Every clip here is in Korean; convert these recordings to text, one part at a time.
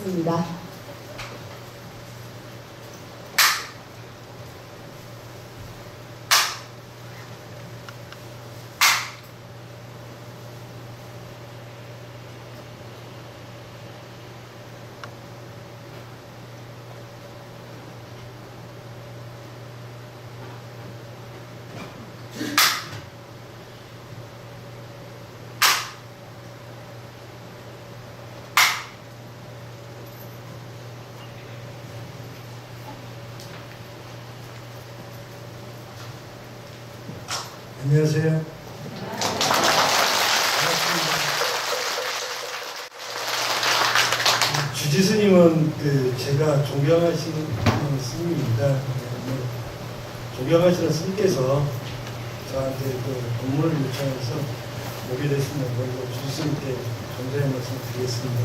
하겠습니다. 안녕하세요. 반갑습니다. 주지 스님은 제가 존경하시는 스님입니다. 존경하시는 스님께서 저한테 법문을 요청해서 오게 됐습니다. 먼저 주지 스님께 감사의 말씀 드리겠습니다.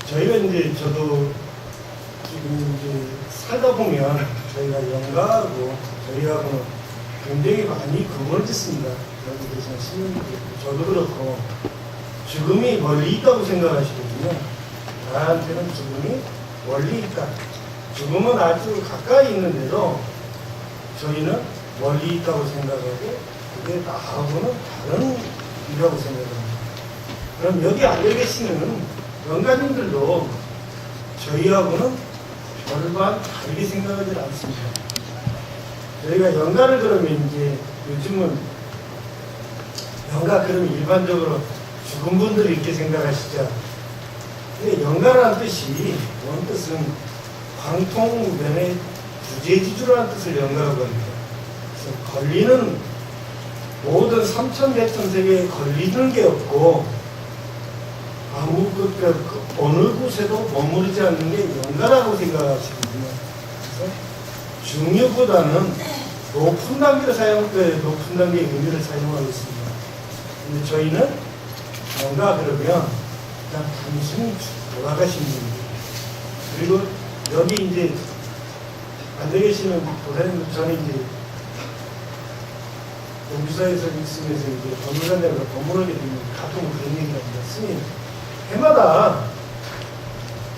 저희가 저도 지금 살다 보면 저희가 영가하고 저희하고는 굉장히 많이 구분을 짓습니다. 여기 계신 스님들, 저도 그렇고, 죽음이 멀리 있다고 생각하시거든요. 나한테는 죽음이 멀리 있다. 죽음은 아주 가까이 있는데도 저희는 멀리 있다고 생각하고, 그게 나하고는 다른 일이라고 생각합니다. 그럼 여기 앉아 계시는 영가님들도 저희하고는 별반 다르게 생각하지 않습니다. 저희가 영가를 그러면 요즘은 영가 그러면 일반적으로 죽은 분들이 이렇게 생각하시죠. 근데 영가라는 뜻이 원뜻은 광통변의 부재지주라는 뜻을 영가라고 합니다. 그래서 걸리는 모든 삼천대천 세계에 걸리는 게 없고 아무 어느 곳에도 머무르지 않는 게 영가라고 생각하시거든요. 그래서 중요보다는 높은 단계의 의미를 사용하고 있습니다. 근데 저희는 뭔가 그러면 그냥 단순히 돌아가신 분들, 그리고 여기 앉아 계시는 도사님들, 저는 공주사에서 있으면서 법무관장으로 법문하게 되면 가끔 그런 얘기를 합니다. 스님, 해마다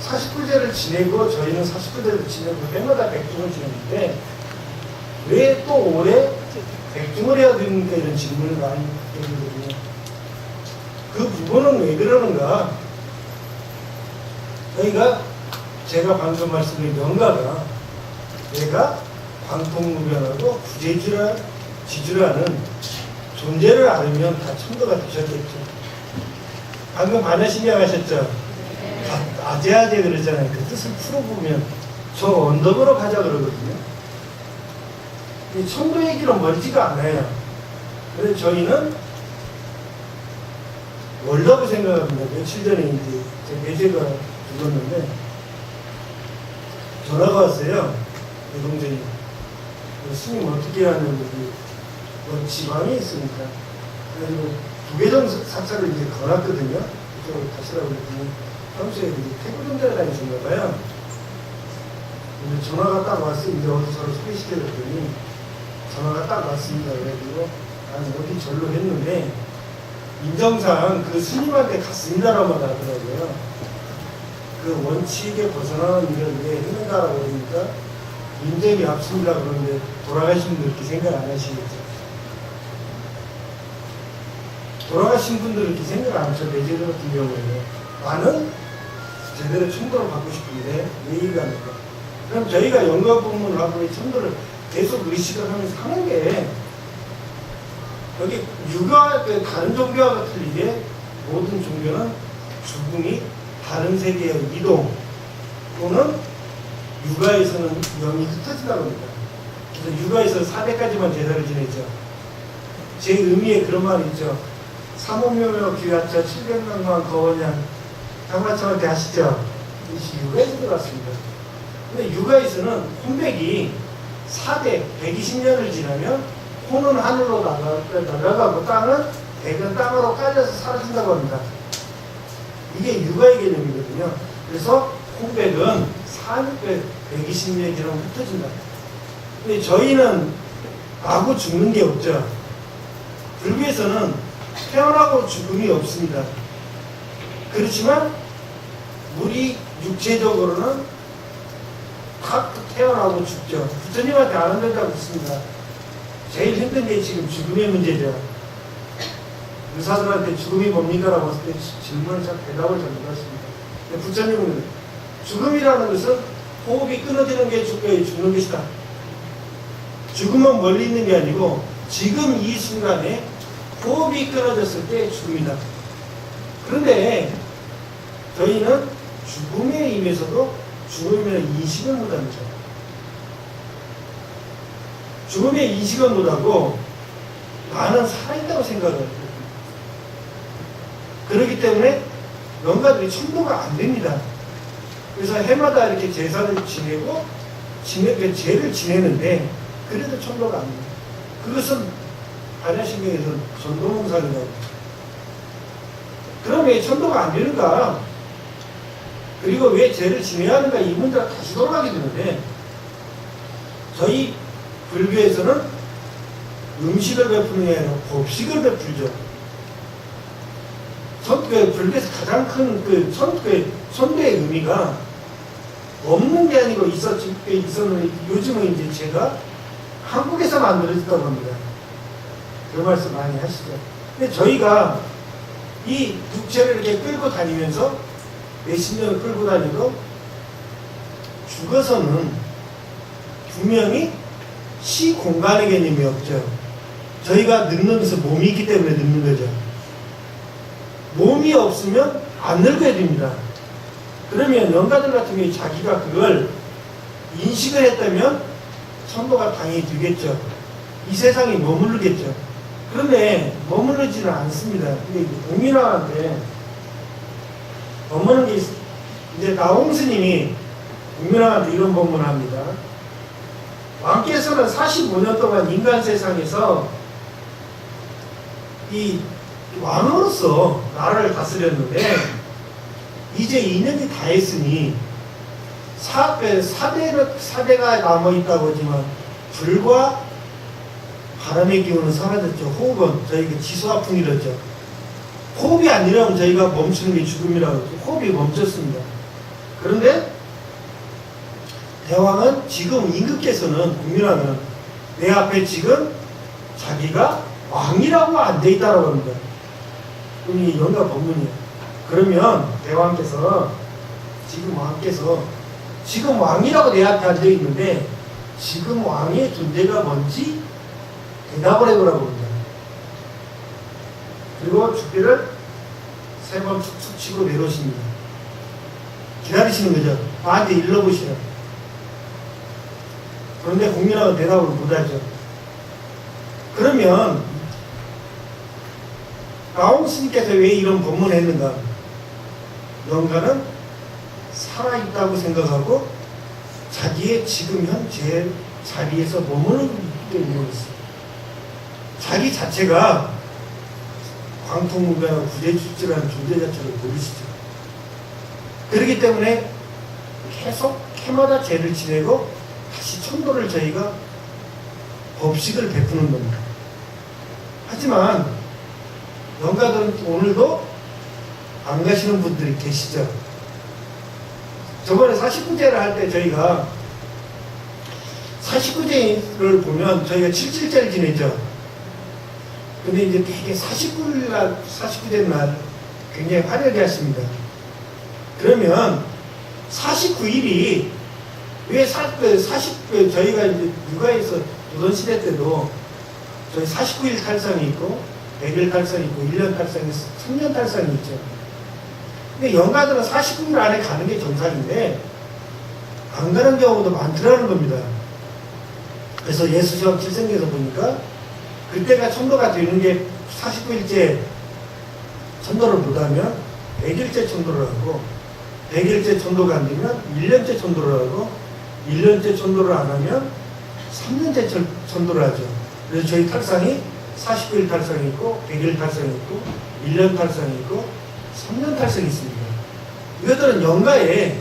49제를 지내고 저희는 49제를 지내고 해마다 백중을 지내는데 왜 또 올해 백중을 해야 되는가 이런 질문을 많이 드리거든요. 그 부분은 왜 그러는가? 저희가 제가 방금 말씀드린 영가가 내가 광통무변하고 구제지주라는 존재를 알면 다 천도가 되셨겠죠. 방금 반야신경 하셨죠? 아재아재 그러잖아요. 그 뜻을 풀어보면 저 언덕으로 가자 그러거든요. 이 천도의 길은 멀지가 않아요. 그래서 저희는 멀다고 생각합니다. 며칠 전에 제 매제가 죽었는데 전화가 왔어요. 내 동생이. 스님 어떻게 하는 지방에 있으니까. 그래서 부계정 사찰을 걸었거든요. 이쪽으로 가시라고 그랬더니 평소에 태국경제를 다니셨나 봐요. 전화가 딱 왔어요. 어디 서로 소개시켜줬더니 전화가 딱 왔습니다. 그래가지고 나는 어디 절로 했는데 인정상 그 스님한테 갔습니다라고 하더라고요. 그 원칙에 벗어나는 일을 왜 했는가라고 하니까 인정이 없습니다. 그런데 돌아가신 분들 이렇게 생각 안 하시겠죠. 돌아가신 분들은 이렇게 생각 안 하죠. 매제들 같은 경우에는 나는 제대로 천도를 받고 싶은데 왜 이해가 안 될까? 그럼 저희가 영가 법문을 하고 이 천도를 계속 의식을 하면서 하는 게 여기 유가 다른 종교와 틀리게 모든 종교는 죽음이 다른 세계의 이동 또는 유가에서는 영이 흩어진다고 합니다. 그래서 유가에서 400가지만 제사를 지냈죠. 제 의미에 그런 말이 있죠. 삼오묘묘 귀하차 700명만 거원양 장마철 때 아시죠? 이것이 유가에서 들어왔습니다. 근데 유가에서는 혼백이 4대 120년을 지나면 혼은 하늘로 날아가고 땅은 백은 땅으로 깔려서 사라진다고 합니다. 이게 유가의 개념이거든요. 그래서 혼백은 120년 지나면 흩어진다. 근데 저희는 나고 죽는 게 없죠. 불교에서는 태어나고 죽음이 없습니다. 그렇지만 우리 육체적으로는 탁 태어나고 죽죠. 부처님한테 안 한다고 했습니다. 제일 힘든 게 지금 죽음의 문제죠. 의사들한테 죽음이 뭡니까? 라고 했을 때 질문을 잘 대답을 잘 못했습니다. 부처님은 죽음이라는 것은 호흡이 끊어지는 게 죽는 것이다. 죽음은 멀리 있는 게 아니고 지금 이 순간에 호흡이 끊어졌을 때 죽음이다. 그런데 저희는 죽음에 임해서도 죽음이라는 인식을 못합니다. 죽음의 인식을 못하고 나는 살아있다고 생각을 해요. 그렇기 때문에 영가들이 천도가 안 됩니다. 그래서 해마다 이렇게 제사를 지내고 죄를 지내는데 그래도 천도가 안 됩니다. 그것은 반야신경에서 전도몽상이라고 합니다. 그럼 왜 천도가 안 되는가? 그리고 왜 죄를 지내야 하는가? 이 문제가 다시 돌아가게 되는데 저희 불교에서는 음식을 베푸는 게 아니라 법식을 베풀죠. 불교에서 가장 큰 선도의 의미가 없는 게 아니고 있었는데 요즘은 이제 제가 한국에서 만들어졌다고 합니다. 그 말씀 많이 하시죠. 근데 저희가 이 육체를 이렇게 끌고 다니면서 몇십 년을 끌고 다니고 죽어서는 분명히 시 공간의 개념이 없죠. 저희가 늙는 것은 몸이 있기 때문에 늙는 거죠. 몸이 없으면 안 늙어야 됩니다. 그러면 영가들 같은 경우에 자기가 그걸 인식을 했다면 천도가 당연히 되겠죠. 이 세상에 머무르겠죠. 그런데 머무르지는 않습니다. 근데 공민왕한테 머무르는 게 이제 나홍 스님이 공민왕한테 이런 법문을 합니다. 왕께서는 45년 동안 인간 세상에서 이 왕으로서 나라를 다스렸는데 이제 2년이 다 했으니 4대가 남아있다고 하지만 불과 바람의 기운은 사라졌죠. 호흡은 저희가 지수화풍이랬죠. 호흡이 안 일어나면 저희가 멈추는 게 죽음이라고 했죠. 호흡이 멈췄습니다. 그런데 대왕은 지금 임금께서는 국민왕은 내 앞에 지금 자기가 왕이라고 안 돼 있다라고 합니다. 이 영가 법문이에요. 그러면 대왕께서 지금 왕이라고 내 앞에 앉아 있는데 지금 왕의 존재가 뭔지 대답을 해보라고 합니다. 그리고 죽기를 3번 툭툭 치고 내놓으십니다. 기다리시는 거죠. 나한테 일러보시라. 그런데 공민왕은 대답을 못하죠. 그러면 나홍 스님께서 왜 이런 법문을 했는가? 영가는 살아있다고 생각하고 자기의 지금 현재 자리에서 머무르기 때문이었어요. 자기 자체가 광통무가나 구제출제라는 존재 자체를 모르시죠. 그렇기 때문에 계속 해마다 죄를 지내고 다시 천도를 저희가 법식을 베푸는 겁니다. 하지만 영가들은 오늘도 안 가시는 분들이 계시죠. 저번에 49제를 할 때 저희가 49제를 보면 저희가 77제를 지냈죠. 근데 이제 되게 49제 날 굉장히 화려하게 하십니다. 그러면 49일이 왜 저희가 이제 육아에서 조선시대 때도 저희 49일 탈상이 있고 100일 탈상이 있고 1년 탈상이 있고 3년 탈상이 있죠. 근데 영가들은 49일 안에 가는 게 정상인데 안 가는 경우도 많더라는 겁니다. 그래서 예수시험 칠생에서 보니까 그때가 천도가 되는 게 49일째 천도를 못하면 100일째 천도를 하고 100일째 천도가 안 되면 1년째 천도를 하고 1년째 천도를 안 하면 3년째 천도를 하죠. 그래서 저희 탈상이 49일 탈상이 있고 100일 탈상이 있고 1년 탈상이 있고 3년 탈상이 있습니다. 이것들은 영가의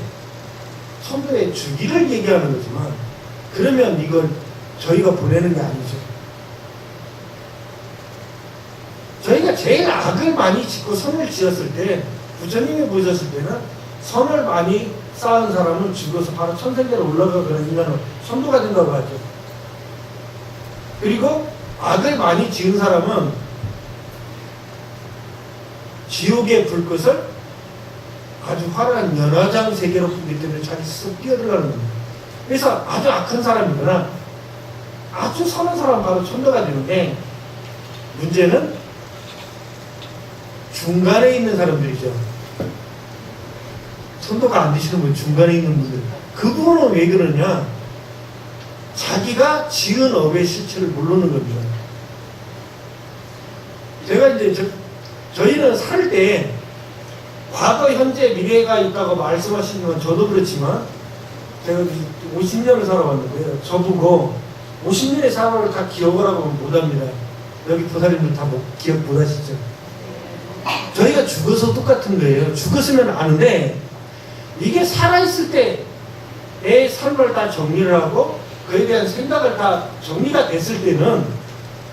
천도의 주기를 얘기하는 거지만 그러면 이걸 저희가 보내는 게 아니죠. 저희가 제일 악을 많이 짓고 선을 지었을 때 부처님이 보셨을 때는 선을 많이 쌓은 사람은 죽어서 바로 천생대로 올라가거나 인간은 천도가 된다고 하죠. 그리고 악을 많이 지은 사람은 지옥의 불꽃을 아주 화려한 연화장 세계로 보기 때문에 자기 스스로 뛰어들어가는 겁니다. 그래서 아주 악한 사람이거나 아주 선한 사람은 바로 천도가 되는데, 문제는 중간에 있는 사람들이죠. 천도가 안 되시는 분, 중간에 있는 분들. 그 부분은 왜 그러냐? 자기가 지은 업의 실체를 모르는 겁니다. 제가 이제 저희는 살 때 과거, 현재, 미래가 있다고 말씀하시는 건 저도 그렇지만, 제가 50년을 살아왔는데요. 저보고 50년의 사람을 다 기억을 하고 못합니다. 여기 보살님들 다 기억 못하시죠? 저희가 죽어서 똑같은 거예요. 죽었으면 아는데, 이게 살아있을 때 내 삶을 다 정리를 하고 그에 대한 생각을 다 정리가 됐을 때는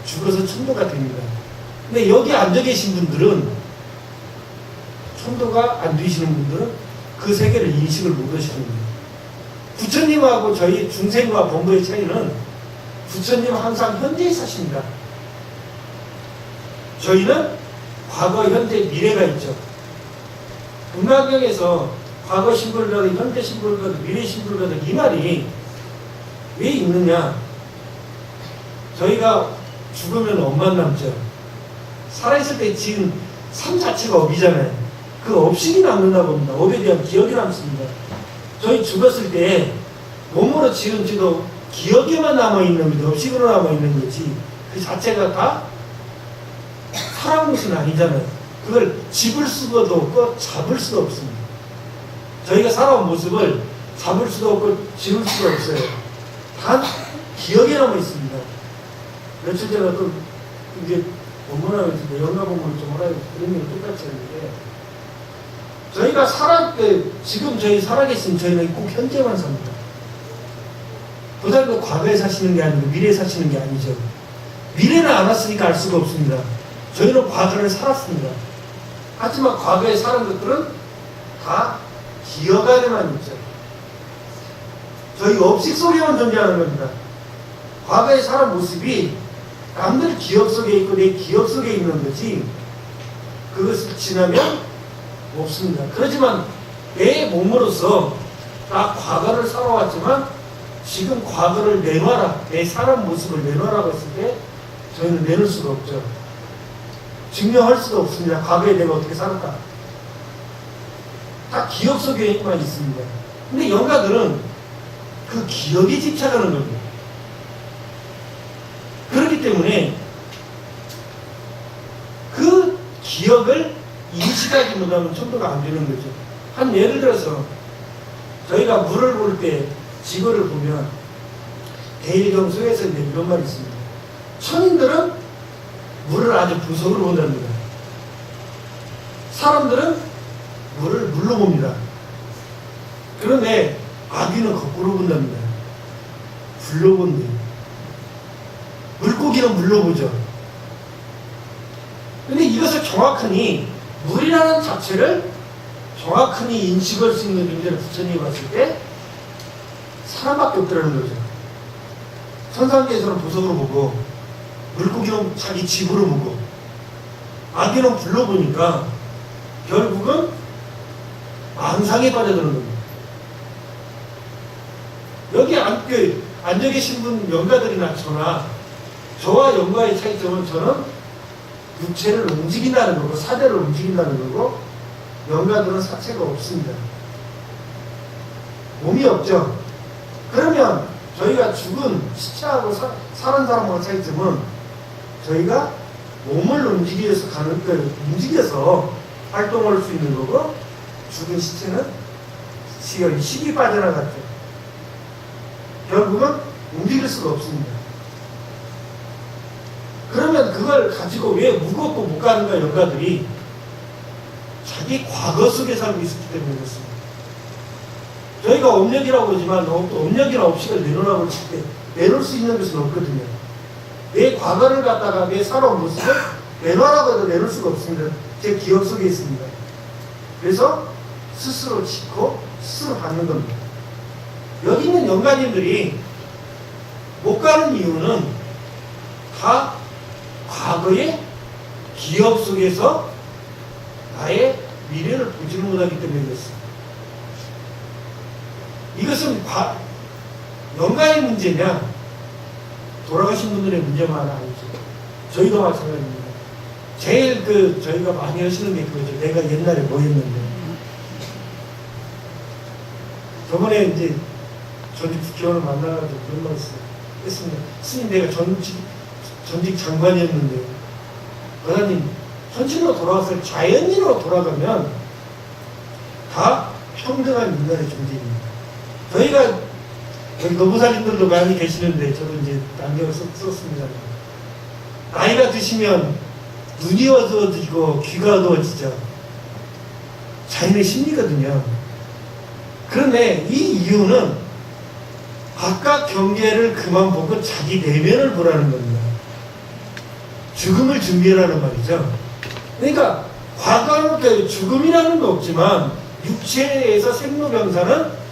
죽어서 천도가 됩니다. 근데 여기 앉아 계신 분들은, 천도가 안 되시는 분들은 그 세계를 인식을 못 하시는 거예요. 부처님하고 저희 중생과 본부의 차이는, 부처님은 항상 현재에 사십니다. 저희는 과거, 현재, 미래가 있죠. 문화경에서 과거 신불가득, 현재 신불가득, 미래 신불가득, 이 말이 왜 있느냐? 저희가 죽으면 업만 남죠. 살아있을 때 지은 삶 자체가 업이잖아요. 그 업식이 남는다고 봅니다. 업에 대한 기억이 남습니다. 저희 죽었을 때 몸으로 지은 지도 기억에만 남아있는 거지, 업식으로 남아있는 거지, 그 자체가 다 살아온 것은 아니잖아요. 그걸 집을 수도 없고 잡을 수도 없습니다. 저희가 살아온 모습을 잡을 수도 없고 집을 수도 없어요. 단 기억에 남아 있습니다. 며칠 전에 또 이제 본문하면서 영가 본문을 좀 하라고 그런 게 똑같이 했는데, 저희가 지금 저희 살아계신 저희는 꼭 현재만 삽니다. 보살도 과거에 사시는 게 아니고 미래에 사시는 게 아니죠. 미래는 안 왔으니까 알 수가 없습니다. 저희는 과거를 살았습니다. 하지만 과거에 사는 것들은 다 기억 안에만 있죠. 저희 업식 속에만 존재하는 겁니다. 과거에 살은 모습이 남들 기억 속에 있고 내 기억 속에 있는 거지, 그것을 지나면 없습니다. 그렇지만 내 몸으로서 나 과거를 살아왔지만 지금 과거를 내놔라, 내 사람 모습을 내놔라고 했을 때 저희는 내놓을 수가 없죠. 증명할 수가 없습니다. 과거에 내가 어떻게 살았다. 다 기억 속에만 있습니다. 근데 영가들은 그 기억에 집착하는 겁니다. 그렇기 때문에 그 기억을 인식하지 못하면 천도가 안 되는 거죠. 한 예를 들어서 저희가 물을 볼 때 지거를 보면 대일경소에서 이런 말이 있습니다. 천인들은 물을 아주 부석으로 본답니다. 사람들은 물을 물로 봅니다. 그런데 아귀는 거꾸로 본답니다. 불로 본대요. 물고기는 물로 보죠. 근데 이것을 정확하니, 물이라는 자체를 정확하니 인식할 수 있는 존재를 부처님이 봤을 때 사람밖에 없더라는 거죠. 천상계에서는 보석으로 보고, 물고기는 자기 집으로 보고, 아기는 불로 보니까 결국은 망상에 빠져드는 겁니다. 여기 앉아 계신 분 영가들이나 저와 영가의 차이점은, 저는 육체를 움직인다는 거고 사대를 움직인다는 거고, 영가들은 사체가 없습니다. 몸이 없죠. 그러면 저희가 죽은 시체하고 사는 사람과 차이점은, 저희가 몸을 움직여서 활동할 수 있는 거고, 죽은 시체는 식이 빠져나갔죠. 결국은 움직일 수가 없습니다. 그러면 그걸 가지고 왜 무겁고 못 가는가? 영가들이 자기 과거 속에 살고 있었기 때문에 그렇습니다. 저희가 업력이라고 그러지만 업력이나 업식을 내놓으라고 칠 때 내놓을 수 있는 것은 없거든요. 내 과거를 갖다가 내 살아온 모습을 내놓으라고 해도 내놓을 수가 없습니다. 제 기억 속에 있습니다. 그래서 스스로 짓고 스스로 받는 겁니다. 여기 있는 연가님들이 못 가는 이유는 다 과거의 기업 속에서 나의 미래를 보지를 못하기 때문에 그렇습니다. 이것은 연가의 문제냐 돌아가신 분들의 문제만 아니죠. 저희도 마찬가지입니다. 제일 저희가 많이 하시는 게 그거죠. 내가 옛날에 뭐 했는데. 저번에 이제 전직 국회의원을 만나가지고 그런 말 했습니다. 스님 내가 전직 장관이었는데 과장님 현실로 돌아와서 자연인으로 돌아가면 다 평등한 인간의 존재입니다. 저희가 여기 노부사님들도 많이 계시는데 저도 이제 안경을 썼습니다. 나이가 드시면 눈이 어두워지고 귀가 어두워지죠. 자연의 심리거든요. 그런데 이 이유는 바깥 경계를 그만 보고 자기 내면을 보라는 겁니다. 죽음을 준비하라는 말이죠. 그러니까 과거는 죽음이라는 거 없지만 육체에서 생로병사는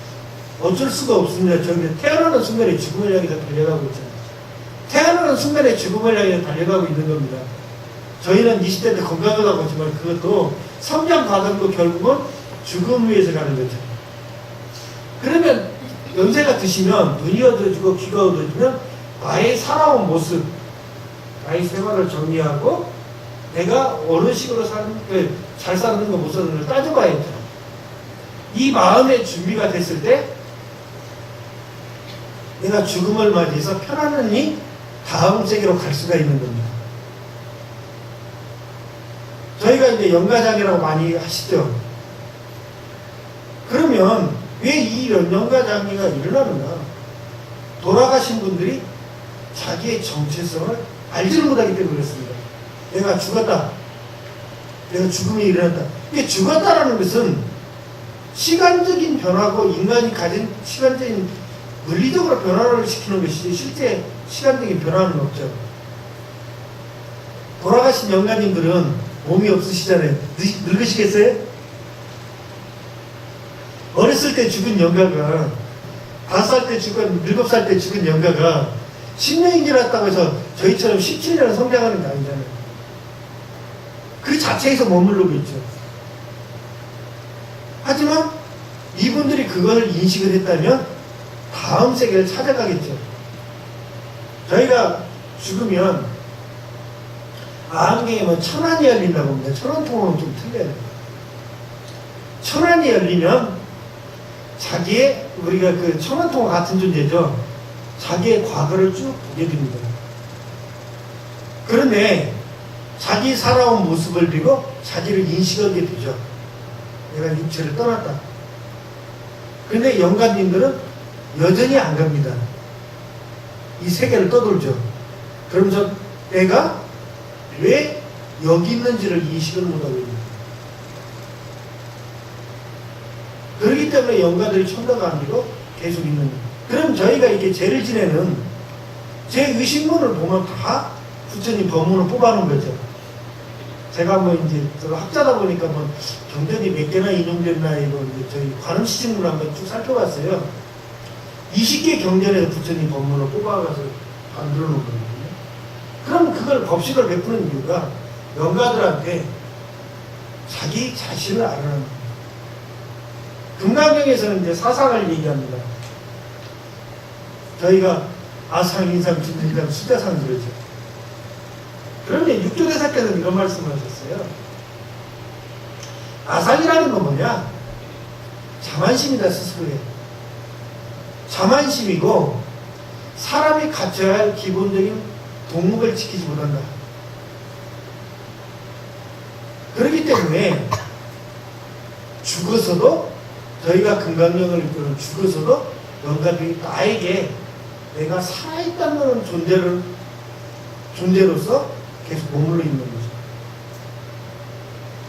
어쩔 수가 없습니다. 저기 태어나는 순간에 죽음을 향해서 달려가고 있잖아요. 태어나는 순간에 죽음을 향해서 달려가고 있는 겁니다. 저희는 20대 때 건강하다고 하지만 그것도 성장 과정도 결국은 죽음 위해서 가는 거죠. 그러면 연세가 드시면 눈이 어두워지고 귀가 어두워지면 나의 살아온 모습, 나의 생활을 정리하고 내가 어느 식으로 잘 사는 거 못 사는 걸 따져봐야죠. 이 마음의 준비가 됐을 때 내가 죽음을 맞이해서 편안히 다음 세계로 갈 수가 있는 겁니다. 저희가 이제 연가장이라고 많이 하시죠. 그러면 왜 이 연가장애가 일어나는가? 돌아가신 분들이 자기의 정체성을 알지를 못하기 때문에 그렇습니다. 내가 죽었다. 내가 죽음이 일어났다. 이게 죽었다라는 것은 시간적인 변화고 인간이 가진 시간적인 물리적으로 변화를 시키는 것이지 실제 시간적인 변화는 없죠. 돌아가신 영가님들은 몸이 없으시잖아요. 늙으시겠어요? 어렸을 때 죽은 영가가 5살 때 죽은 7살 때 죽은 영가가 10년이 지났다고 해서 저희처럼 17년을 성장하는 게 아니잖아요. 그 자체에서 머무르고 있죠. 하지만 이분들이 그걸 인식을 했다면 다음 세계를 찾아가겠죠. 저희가 죽으면 안경에 뭐 천안이 열린다고 합니다. 천안통은 좀 틀려요. 천안이 열리면 자기의 우리가 그 천안통과 같은 존재죠. 자기의 과거를 쭉 보게 됩니다. 그런데 자기 살아온 모습을 비고 자기를 인식하게 되죠. 내가 육체를 떠났다. 그런데 영가님들은 여전히 안 갑니다. 이 세계를 떠돌죠. 그러면서 내가 왜 여기 있는지를 인식을 못하고 있는 그렇기 때문에 영가들이 천가가 아니고 계속 있는 거예요. 그럼 저희가 이렇게 죄를 지내는 제 의식문을 보면 다 부처님 법문을 뽑아놓은 거죠. 제가 뭐 이제 학자다 보니까 뭐 경전이 몇 개나 인용됐나 이거 이제 저희 관음시증문을 한번 쭉 살펴봤어요. 20개 경전에서 부처님 법문을 뽑아가서 만들어 놓은 거거든요. 그럼 그걸 법식을 베푸는 이유가 영가들한테 자기 자신을 알아내는 겁니다. 금강경에서는 이제 사상을 얘기합니다. 저희가 아상, 인상, 진인상, 수자상 그러죠. 그런데 육조대사께서는 이런 말씀을 하셨어요. 아상이라는 건 뭐냐? 자만심이다 스스로에. 자만심이고 사람이 갖춰야 할 기본적인 동목을 지키지 못한다. 그렇기 때문에 죽어서도 저희가 금강경을 읽고는 죽어서도 영가들이 나에게 내가 살아있다는 존재로서 계속 머물러 있는 거죠.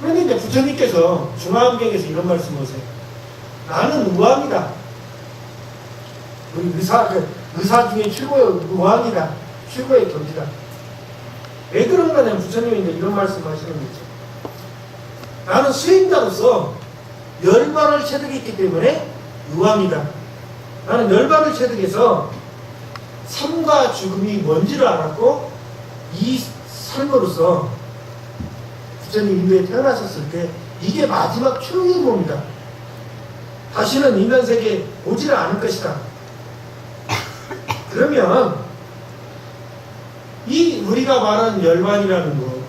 그런데 이제 부처님께서 중화암경에서 이런 말씀을 하세요. 나는 우왕이다. 우리 의사 중에 최고의 우왕이다. 최고의 경지다. 왜 그런 거냐면 부처님이 이제 이런 말씀을 하시는 거죠. 나는 수행자로서 멸관을 체득했기 때문에 유황이다. 나는 멸관을 체득해서 삶과 죽음이 뭔지를 알았고 이 삶으로서 부처님 인도에 태어나셨을 때 이게 마지막 최후의 몸이다. 다시는 인간 세계에 오지를 않을 것이다. 그러면 이 우리가 말하는 열반이라는 거,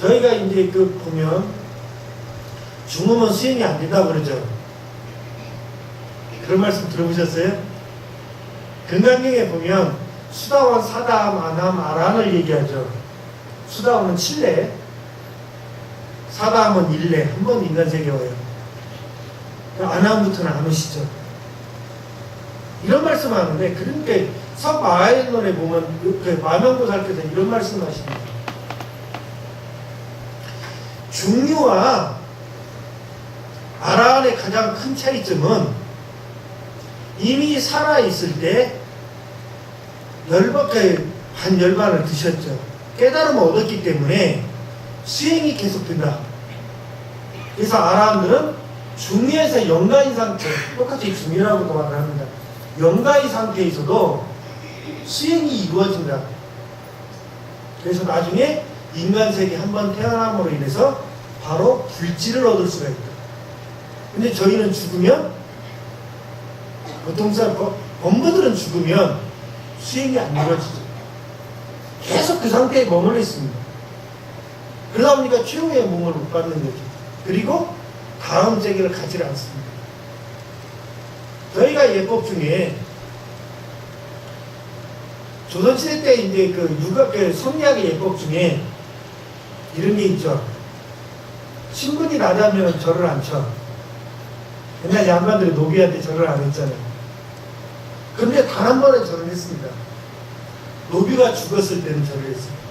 저희가 이제 그 보면 죽으면 수행이 안 된다고 그러죠. 그런 말씀 들어보셨어요? 금강경에 보면 수다원, 사담, 아남, 아란을 얘기하죠. 수다원은 7례, 사담은 1례, 한 번 인간 세계에 와요. 아남부터는 안 오시죠. 이런 말씀 하는데, 그러니까 석마하연론에 보면 그 마명보살께서 이런 말씀 하십니다. 중류와 아라한의 가장 큰 차이점은 이미 살아있을 때 한 열반을 드셨죠. 깨달음을 얻었기 때문에 수행이 계속된다. 그래서 아라한들은 중류에서 영가인 상태, 똑같이 중류라고도 말을 합니다. 영가인 상태에서도 수행이 이루어진다. 그래서 나중에 인간세계 한번 태어남으로 인해서 바로 불지를 얻을 수가 있다. 근데 저희는 죽으면, 보통 사람, 범부들은 죽으면 수행이 안 이루어지죠. 계속 그 상태에 머물러 있습니다. 그러다 보니까 최후의 몸을 못 받는 거죠. 그리고 다음 세계를 가지 않습니다. 저희가 예법 중에 조선시대 때 이제 그 성리학의 예법 중에 이런 게 있죠. 신분이 낮으면 절을 안 쳐. 옛날 양반들이 노비한테 절을 안 했잖아요. 그런데 단 한 번에 절을 했습니다. 노비가 죽었을 때는 절을 했습니다.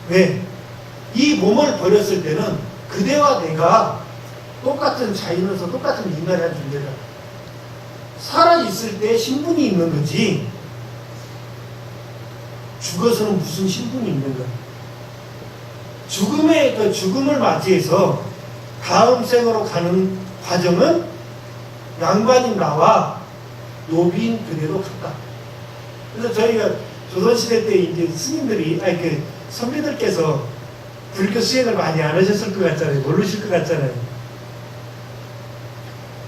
왜? 이 몸을 버렸을 때는 그대와 내가 똑같은 자인으로서 똑같은 인간이 한 존재다. 살아있을 때 신분이 있는 거지, 죽어서는 무슨 신분이 있는가. 죽음을 맞이해서 다음 생으로 가는 과정은 양반인 나와 노비인 그대로 같다. 그래서 저희가 조선시대 때 이제 스님들이, 선비들께서 불교 수행을 많이 안 하셨을 것 같잖아요. 모르실 것 같잖아요.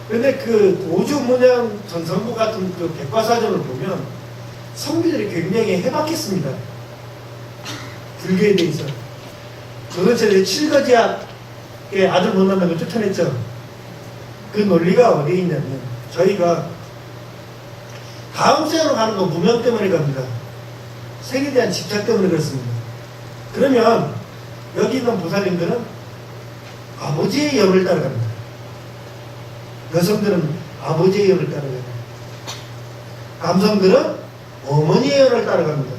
근데 그 오주문양 전성부 같은 그 백과사전을 보면 선비들이 굉장히 해박했습니다. 불교에 대해서. 조선시대에 7거지의 아들 못 낳는 걸 쫓아냈죠. 그 논리가 어디에 있냐면, 저희가 다음 생으로 가는 거 무명 때문에 갑니다. 색에 대한 집착 때문에 그렇습니다. 그러면 여기 있는 보살님들은 아버지의 영을 따라갑니다. 여성들은 아버지의 영을 따라갑니다. 남성들은 어머니의 영을 따라갑니다.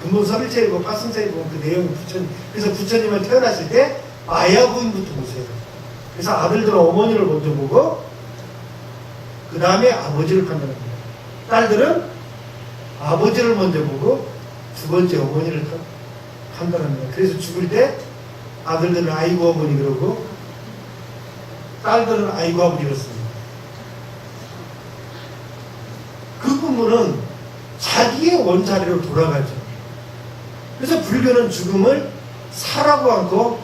근본서일체이고 파승체이고 그 내용이 부처님. 그래서 부처님은 태어났을 때 마야 부인부터 보세요. 그래서 아들들은 어머니를 먼저 보고 그 다음에 아버지를 판단합니다. 딸들은 아버지를 먼저 보고 두 번째 어머니를 판단합니다. 그래서 죽을 때 아들들은 아이고 어머니 그러고 딸들은 아이고 아버지 그렇습니다. 그 부분은 자기의 원자리로 돌아가죠. 그래서 불교는 죽음을 사라고 하고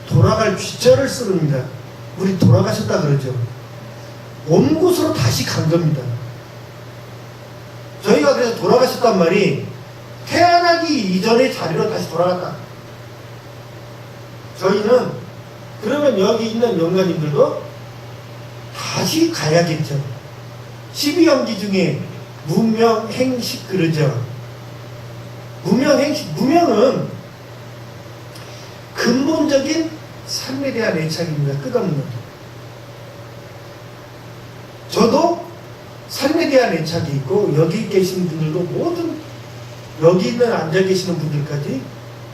돌아갈 귀자를 쓰릅니다. 우리 돌아가셨다 그러죠. 온 곳으로 다시 간 겁니다. 저희가 그래서 돌아가셨단 말이 태어나기 이전의 자리로 다시 돌아갔다. 저희는 그러면 여기 있는 영가님들도 다시 가야겠죠. 12영기 중에 무명, 행식 그러죠. 무명, 행식, 무명은 근본적인 삶에 대한 애착입니다. 끝없는. 저도 삶에 대한 애착이 있고, 여기 계신 분들도 모든, 여기 있는 앉아 계시는 분들까지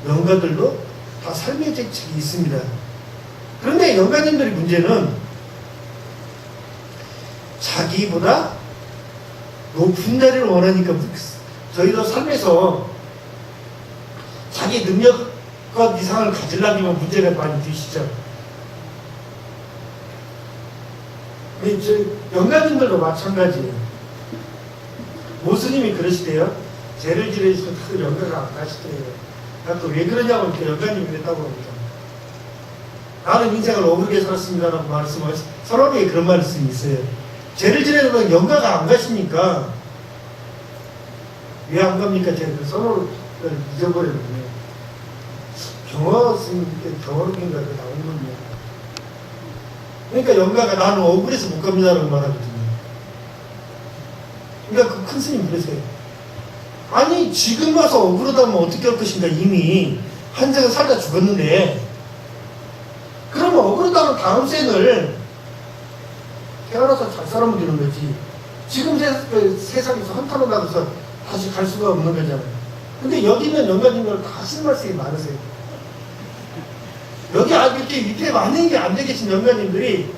영가들도 다 삶의 애착이 있습니다. 그런데 영가님들의 문제는 자기보다 높은 자리를 원하니까, 저희도 삶에서 자기 능력과 이상을 가지려면 문제가 많이 드시죠. 저 영가님들도 마찬가지예요. 모스님이 그러시대요. 죄를 지내시고 그 영가가 안 가시대요. 나도 왜 그러냐고 이렇게 영가님이 그랬다고 합니다. 나는 인생을 억울하게 살았습니다라고 말씀하시, 서로에게 그런 말씀이 있어요. 죄를 지내는 영가가 안 가시니까 왜 안 갑니까? 제가 그 서로를 잊어버렸는데 경어인가 그 나온 건데. 그러니까 영가가 나는 억울해서 못 갑니다라고 말하거든요. 그러니까 그 큰 스님 그러세요. 아니 지금 와서 억울하다면 어떻게 할 것인가. 이미 한생을 살다 죽었는데 그러면 억울하다면 다음 생을 태어나서 잘 살아면 되는 거지. 지금 세상에서 한타로 나가서 다시 갈 수가 없는 거잖아요. 근데 여기 있는 영가님들 다 하신 말씀이 많으세요. 여기 이렇게 밑에 많은 게 안 되계신 영가님들이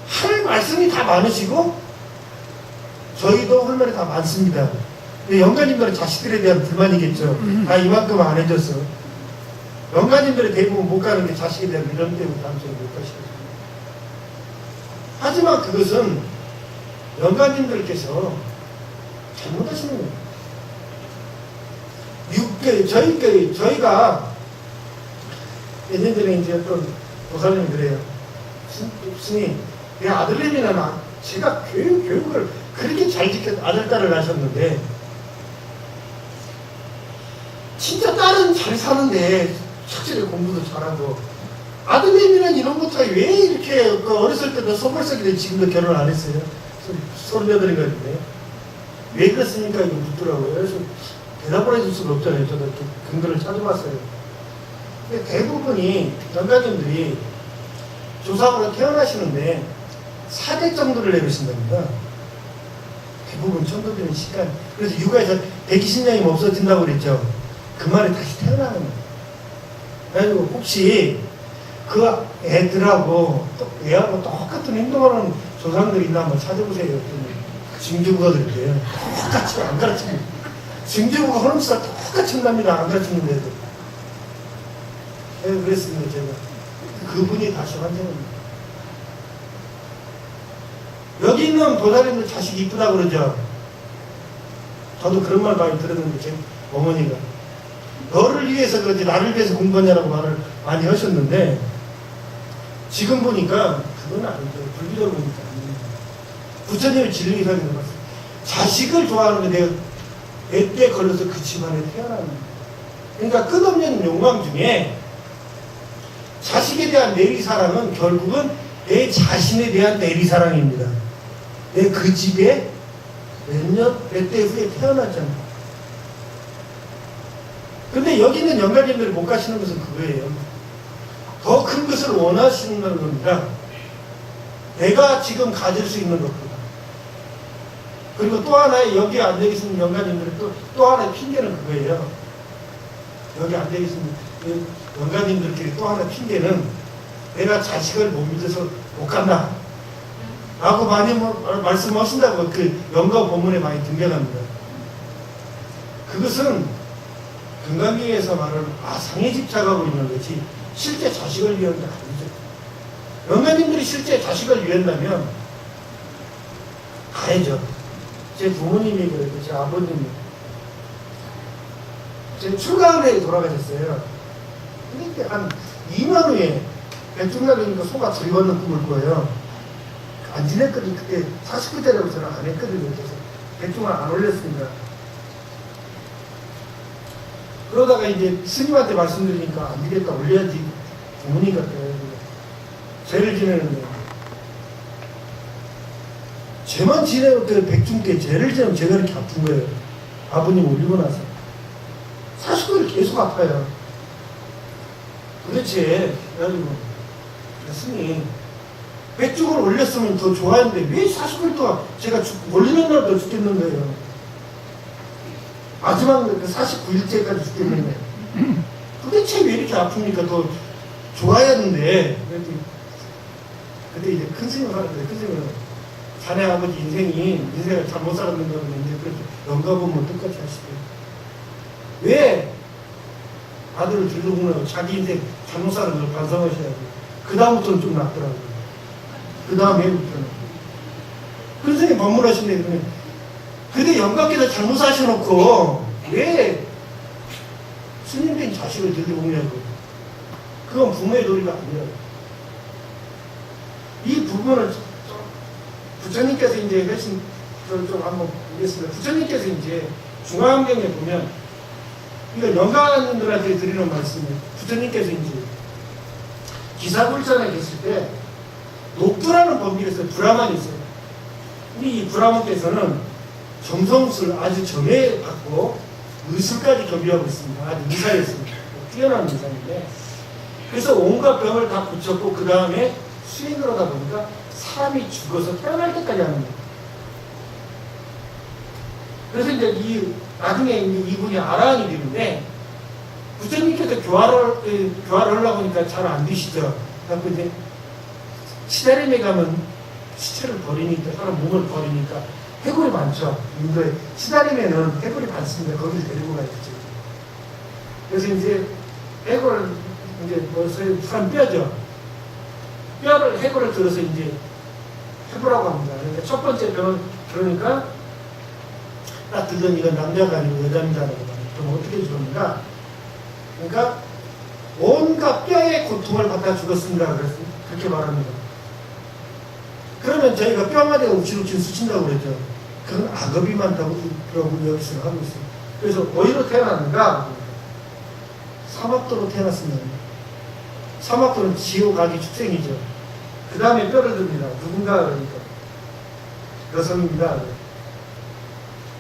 할 말씀이 다 많으시고 저희도 할 말이 다 많습니다. 근데 영가님들은 자식들에 대한 불만이겠죠. 다 이만큼 안 해줬어. 영가님들이 대부분 못 가는 게 자식에 대한 미련 때문에 다음 주에 못 가시거든요. 하지만 그것은 영가님들께서 잘못하시는 거예요. 저희가 예전 전에 이제 어떤 도사님이 그래요. 스님, 내 아들내미는 제가 교육을 그렇게 잘 지켜서 아들, 딸을 낳으셨는데 진짜 딸은 잘 사는데 첫째를 공부도 잘하고 아드님이랑 이런 것들이 왜 이렇게 어렸을 때도 소설석인데 지금도 결혼 안 했어요? 38인가인데 왜 그렇습니까? 이거 묻더라고요. 그래서 대답을 해줄 수가 없잖아요. 저도 이렇게 근거를 찾아봤어요. 근데 대부분이 영가님들이 조상으로 태어나시는데 4대 정도를 내리신답니다. 대부분 천도되는 시간. 그래서 육아에서 120년이면 없어진다고 그랬죠. 그 말이 다시 태어나는 거예요. 그래가지고 혹시 그 애들하고 애하고 똑같은 행동하는 조상들이 있나 한번 찾아보세요. 증조부가 그랬대요. 똑같이 안 가르칩니다. 증조부가 허름수가 똑같이 한답니다. 안 가르치는데도. 그랬습니다. 제가. 그분이 다시 환생합니다. 여기 있는 도사님들 자식 이쁘다 그러죠. 저도 그런 말 많이 들었는데 제 어머니가 너를 위해서 그러지 나를 위해서 공부하냐라고 말을 많이 하셨는데 지금 보니까 그건 아니죠. 불교적으로 보니까 아닙니다. 부처님의 진리를 하는 것 같습니다. 자식을 좋아하는 게 내가 내 때 걸려서 그 집안에 태어나는 거예요. 그러니까 끝없는 욕망 중에 자식에 대한 내리사랑은 결국은 내 자신에 대한 내리사랑입니다. 내 그 집에 몇 대 후에 태어났잖아요. 근데 여기 있는 영가님들이 못 가시는 것은 그거예요. 더 큰 것을 원하시는 겁니다. 내가 지금 가질 수 있는 것보다. 그리고 또 하나의 여기 앉아 계시는 영가님들의 또 하나의 핑계는 그거예요. 여기 앉아 계시는 영가님들끼리 또 하나의 핑계는 내가 자식을 못 믿어서 못 간다 라고 많이 말씀하신다고 그 영가 본문에 많이 등장합니다. 그것은 금강경에서 말하는 아상에 집착하고 있는 것이 실제 자식을 위한 게 아니죠. 영가님들이 실제 자식을 위한다면 가야죠. 제 부모님이 그랬고 제 아버님이 제 출가을에 돌아가셨어요. 근데 한 2년 후에 백중날이니까 소가 들이받는 꿈을 꿔요. 안 지냈거든요. 그때 49대라고 저는 안 했거든요. 그래서 백중을 안 올렸습니다. 그러다가 이제 스님한테 말씀드리니까 안 되겠다, 올려야지. 부모님 같아요. 죄를 지내는데. 죄만 지내고 백중 때 죄를 지내면 제가 이렇게 아픈 거예요. 아버님 올리고 나서. 49일 계속 아파요. 도대체, 그래가지고, 스님, 백중을 올렸으면 더 좋아했는데 왜 49일 동안 제가 올리는 날도 죽겠는 거예요. 마지막 49일째까지 죽겠는데 도대체 왜 이렇게 아픕니까? 더 좋아했는데 그때 이제 큰 스님을 하는데 큰 스님은 자네 아버지 인생을 잘못 살았는다고 이제 그렇게 영가보면 똑같이 하시대요. 왜 아들을 들고는 자기 인생 잘못 살은 걸 반성하셔야 돼요. 그 다음부터는 좀 낫더라고요. 그 다음에부터는 그런 선생님 법문하신대. 그러면 근데 영감께서 잘못 사셔놓고 왜 스님된 자식을 들여보냐고. 그건 부모의 도리가 아니에요. 이 부분을 부처님께서 이제 훨씬 좀 한번 보겠습니다. 부처님께서 이제 중화환경에 보면 이거 영가님들한테 드리는 말씀이에요. 부처님께서 이제 기사불산에 계실 때 녹두라는 법리가 있어요. 브라만이 있어요. 근데 이 브라만께서는 정성술 아주 정해받고 의술까지 겸비하고 있습니다. 아주 의사였습니다. 뛰어난 의사인데 그래서 온갖 병을 다 고쳤고 그 다음에 수행을 하다 보니까 사람이 죽어서 태어날 때까지 하는 거예요. 그래서 이제 나중에 이분이 아라한이 되는데 부처님께서 교화를 하려고 하니까 잘 안 되시죠. 그래서 이제 시다림에 가면 시체를 버리니까 사람 몸을 버리니까 해골이 많죠. 인도에 시다림에는 해골이 많습니다. 거기를 데리고 가야죠. 그래서 이제 해골을 이제 사람 뼈죠. 해골을 들어서 이제 해보라고 합니다. 그러니까 첫 번째 병은 그러니까 딱 들던 이건 남자가 아니고 여자입니다라고 말해요. 그럼 어떻게 죽었는가? 그러니까 온갖 뼈의 고통을 받아 죽었습니다. 그렇게 말합니다. 그러면 저희가 뼈마다 욱신욱신 수친다고 그랬죠. 그건 악업이 많다고 여기서 하고 있어요. 그래서 어디로 태어났는가? 사막도로 태어났습니다. 사막도는 지옥 아기 축생이죠. 그 다음에 뼈를 듭니다. 누군가 그러니까 여성입니다.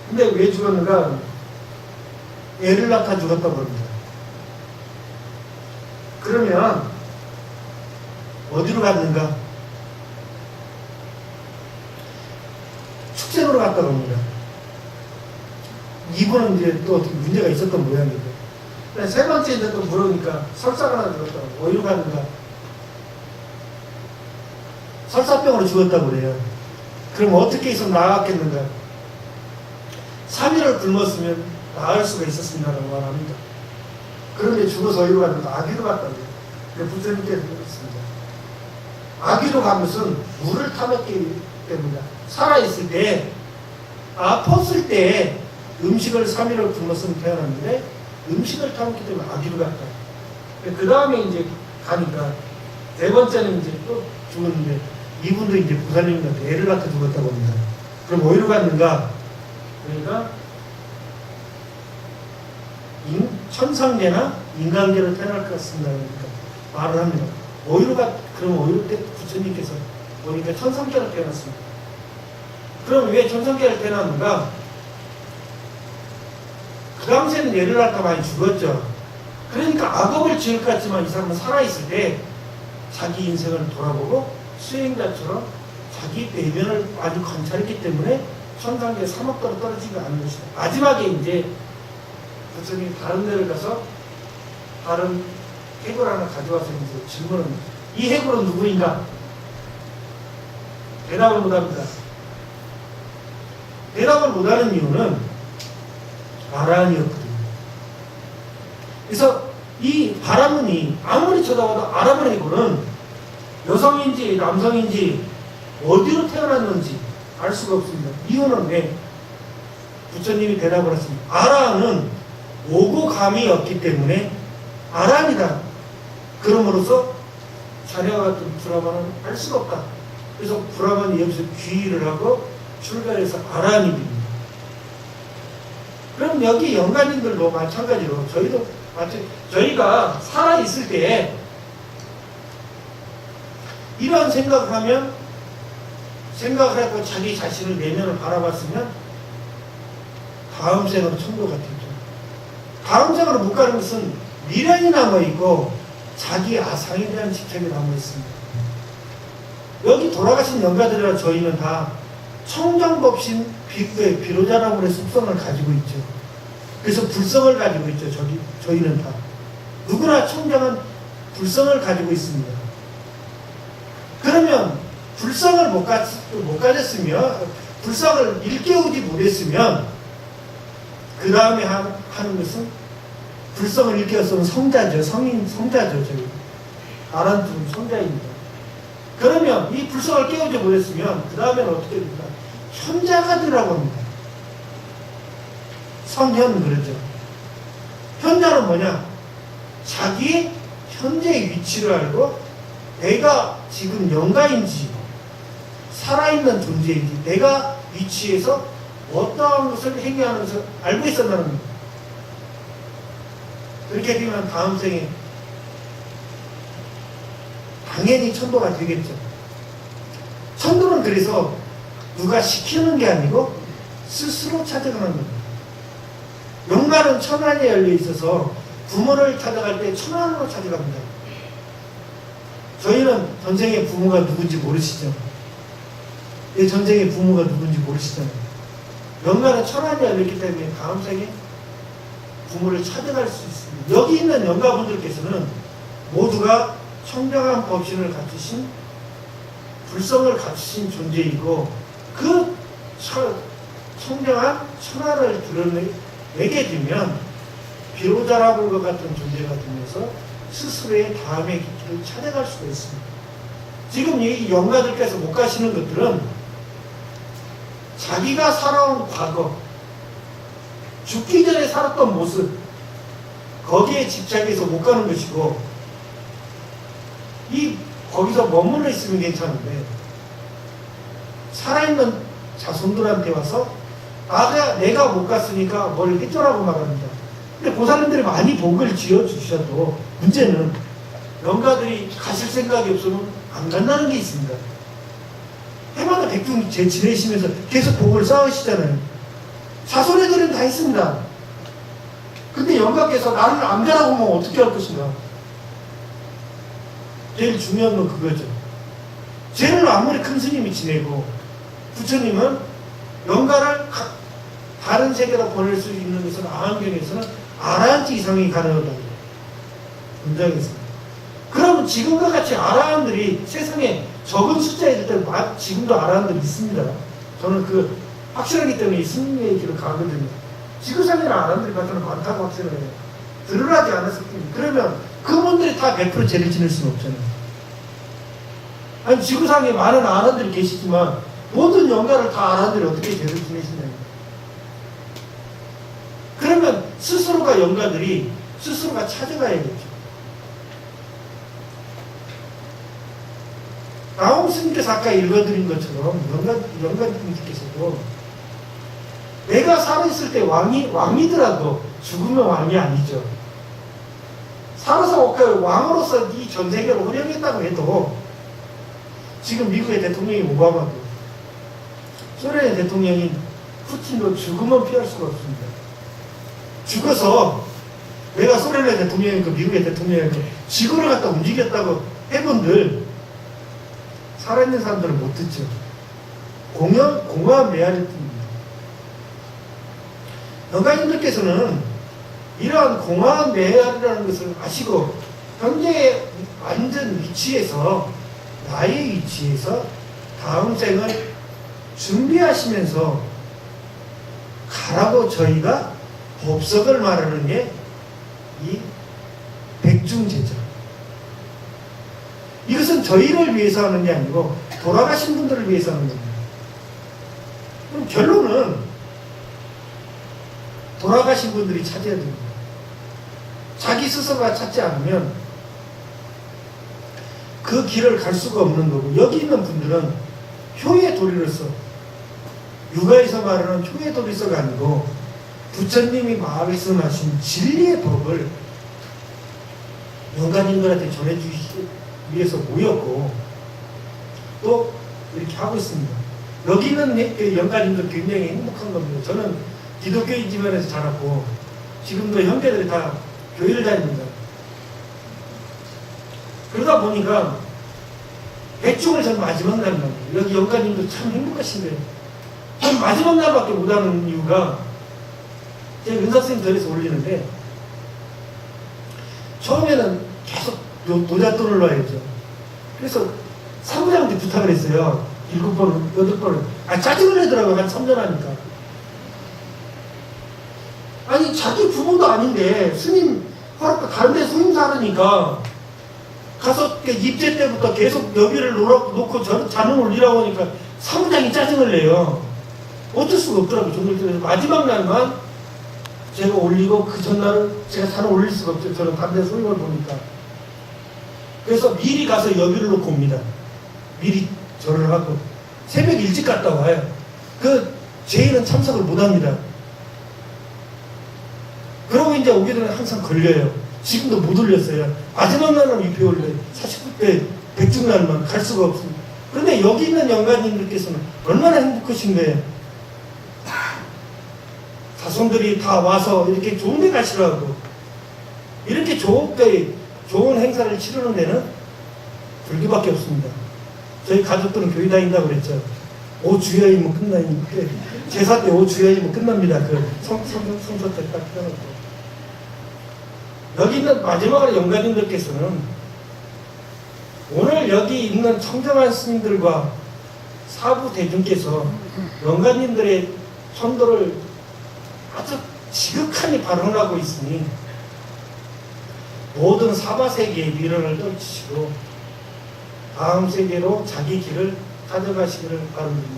근데 왜 죽었는가? 애를 낳다 죽었다고 합니다. 그러면 어디로 갔는가? 축생으로 갔다고 합니다. 이분은 이제 또 문제가 있었던 모양이고. 세 번째 이제 또 물으니까 설사가 하나 죽었다고. 어디로 갔는가? 설사병으로 죽었다고 그래요. 그럼 어떻게 해서 나았겠는가? 3일을 굶었으면 나을 수가 있었습니다라고 말합니다. 그런데 죽어서 어디로 갔는가? 아기로 갔다고 해요. 부처님께서 그랬습니다. 아기로 간 것은 물을 타먹기 때문이다. 살아있을 때, 아팠을 때 음식을 3일을 굶었으면 태어났는데 음식을 타먹기 때문에 아기로 갔다. 그 다음에 이제 가니까 네 번째는 이제 또 죽었는데 이분도 이제 보살님한테 애를 갖다 죽었다고 합니다. 그럼 어디로 갔는가? 그러니까 천상계나 인간계로 태어날 것 같습니다. 그러니까 말을 합니다. 어디로 그럼 어디로 때 부처님께서 보니까 천상계로 태어났습니다. 그럼 왜 천상계를 태어났는가? 그 당시에는 애를 낳다 많이 죽었죠. 그러니까 악업을 지을 것 같지만 이 사람은 살아있을 때 자기 인생을 돌아보고 수행자처럼 자기 내면을 아주 관찰했기 때문에 천상계 사막도로 떨어지지 않는 것이다. 마지막에 이제 부처님이 다른 데를 가서 다른 해골 하나 가져와서 이제 질문을 합니다. 이 해골은 누구인가? 대답을 못합니다. 대답을 못하는 이유는 아라한이었거든요. 그래서 이 바라문이 아무리 쳐다봐도 알아보는 해골은 여성인지 남성인지 어디로 태어났는지 알 수가 없습니다. 이유는 왜? 부처님이 대답을 했습니다. 아라한은 오고 감이 없기 때문에 아라한이다. 그럼으로써 자네와 같은 브라만은 알 수가 없다. 그래서 브라만이 여기서 귀의를 하고 출가해서 아라한이 됩니다. 그럼 여기 영가님들도 마찬가지로 저희가 살아있을 때 이러한 생각을 하면 생각을 하고 자기 자신을 내면을 바라봤으면 다음 생으로 천국 같겠죠. 다음 생으로 못 가는 것은 미련이 남아있고 자기 아상에 대한 집착이 남아있습니다. 여기 돌아가신 영가들이라 저희는 다 청정법신 비로자나물의 습성을 가지고 있죠. 그래서 불성을 가지고 있죠. 저희는 다. 누구나 청정한 불성을 가지고 있습니다. 그러면 불성을 못 가졌으면, 불성을 일깨우지 못했으면, 그 다음에 하는 것은 불성을 일깨웠으면 성자죠. 성자죠. 저희. 아란tum 성자입니다. 그러면 이 불성을 깨우지 못했으면, 그 다음에는 어떻게 됩니까? 현자가들이라고 합니다. 성현 그러죠. 현자는 뭐냐? 자기 현재의 위치를 알고 내가 지금 영가인지 살아있는 존재인지 내가 위치에서 어떠한 것을 행위하면서 알고 있었다는 겁니다. 그렇게 되면 다음 생에 당연히 천도가 되겠죠. 천도는 그래서 누가 시키는 게 아니고 스스로 찾아가는 겁니다. 영가는 천안에 열려 있어서 부모를 찾아갈 때 천안으로 찾아갑니다. 저희는 전생의 부모가 누군지 모르시죠? 이 전생의 부모가 누군지 모르시잖아요. 영가는 천안에 열렸기 때문에 다음 생에 부모를 찾아갈 수 있습니다. 여기 있는 영가분들께서는 모두가 청정한 법신을 갖추신 불성을 갖추신 존재이고 그 청정한 천하를 드러내게 되면 비로자라불과 같은 존재가 되면서 스스로의 다음의 길을 찾아갈 수가 있습니다. 지금 이 영가들께서 못 가시는 것들은 자기가 살아온 과거, 죽기 전에 살았던 모습, 거기에 집착해서 못 가는 것이고, 거기서 머물러 있으면 괜찮은데, 살아있는 자손들한테 와서, 내가 못 갔으니까 뭘 해줘라고 말합니다. 근데 보살님들이 많이 복을 지어주셔도, 문제는 영가들이 가실 생각이 없으면 안 간다는 게 있습니다. 해마다 백중 지내시면서 계속 복을 쌓으시잖아요. 자손애들은 다 있습니다. 근데 영가께서 나를 안 가라고 하면 어떻게 할 것인가? 제일 중요한 건 그거죠. 죄를 아무리 큰 스님이 지내고 부처님은 영가를 다른 세계로 보낼 수 있는 것은 아한경에서는 아라한트 이상이 가능하다고 문장했습니다. 그럼 지금과 같이 아라한들이 세상에 적은 숫자일 때 지금도 아라한들이 있습니다. 저는 그 확실하기 때문에 이 스님의 길을 가거든요. 지구상에는 아라한들이 많다고 확실해요. 드러나지 않았을 뿐. 그러면 그분들이 다 100% 죄를 지낼 수는 없잖아요. 아니 지구상에 많은 아라한들이 계시지만 모든 영가를 다 아라한들이 어떻게 죄를 지내시냐고. 그러면 스스로가 영가들이 스스로가 찾아가야겠죠. 나홍 스님께서 아까 읽어드린 것처럼 영가님께서도 내가 살아있을 때 왕이더라도 죽으면 왕이 아니죠. 살아서 왕으로서 이 전 세계를 운영했다고 해도 지금 미국의 대통령이 오바마도 소련의 대통령인 푸틴도 죽으면 피할 수가 없습니다. 죽어서 내가 소련의 대통령이고 미국의 대통령이고 지구를 갖다 움직였다고 해본들 살아있는 사람들은 못 듣죠. 공허한 메아리 뿐입니다. 영가님들께서는 이러한 공허한 메아리라는 것을 아시고 현재의 완전 위치에서 나의 위치에서 다음 생을 준비하시면서 가라고 저희가 법석을 말하는 게 이 백중제자. 이것은 저희를 위해서 하는 게 아니고 돌아가신 분들을 위해서 하는 겁니다. 그럼 결론은 돌아가신 분들이 찾아야 됩니다. 자기 스스로가 찾지 않으면 그 길을 갈 수가 없는 거고, 여기 있는 분들은 효의 도리로서, 육아에서 말하는 효의 도리서가 아니고 부처님이 말씀하신 진리의 법을 영가님들한테 전해주시기 위해서 모였고 또 이렇게 하고 있습니다. 여기 있는 영가님들 굉장히 행복한 겁니다. 저는 기독교인 집안에서 자랐고 지금도 형제들이 다 교회를 다닙니다. 그러다 보니까 백중을 전 마지막 날 나요. 여기 영가님도 참 행복하신데 전 마지막 날밖에 못하는 이유가 제가 은사스님 절에서 올리는데 처음에는 계속 노잣돈을 놔야죠. 그래서 사무장한테 부탁을 했어요. 7번, 8번. 짜증을 내더라고요. 한 3년 하니까. 아니 자기 부모도 아닌데 스님 허락도 다른 데 수임사 하니까 가서 입제 때부터 계속 여기를 놓고 자는 올리라고 하니까 사무장이 짜증을 내요. 어쩔 수가 없더라고요. 종교들에서 마지막 날만 제가 올리고 그 전날은 제가 산에 올릴 수가 없죠. 저는 반대 소리를 보니까. 그래서 미리 가서 여기를 놓고 옵니다. 미리 절을 하고 새벽 일찍 갔다 와요. 그 죄인은 참석을 못합니다. 그러고 이제 오게 되면 항상 걸려요. 지금도 못 올렸어요. 마지막 날은 위패 올려요. 49대 백중날만 갈 수가 없습니다. 그런데 여기 있는 영가님들께서는 얼마나 행복하신 거예요. 자손들이 다 와서 이렇게 좋은 데 가시라고 이렇게 좋은 행사를 치르는 데는 불교밖에 없습니다. 저희 가족들은 교회 다닌다고 그랬죠. 5주야이면 끝나니까 제사 때 5주야이면 끝납니다. 그 성서 때 딱 펴놓고 여기 있는 마지막으로 영가님들께서는 오늘 여기 있는 청정한 스님들과 사부 대중께서 영가님들의 천도를 아주 지극하니 발언하고 있으니 모든 사바세계의 미련을 떨치시고 다음 세계로 자기 길을 가져가시기를 바랍니다.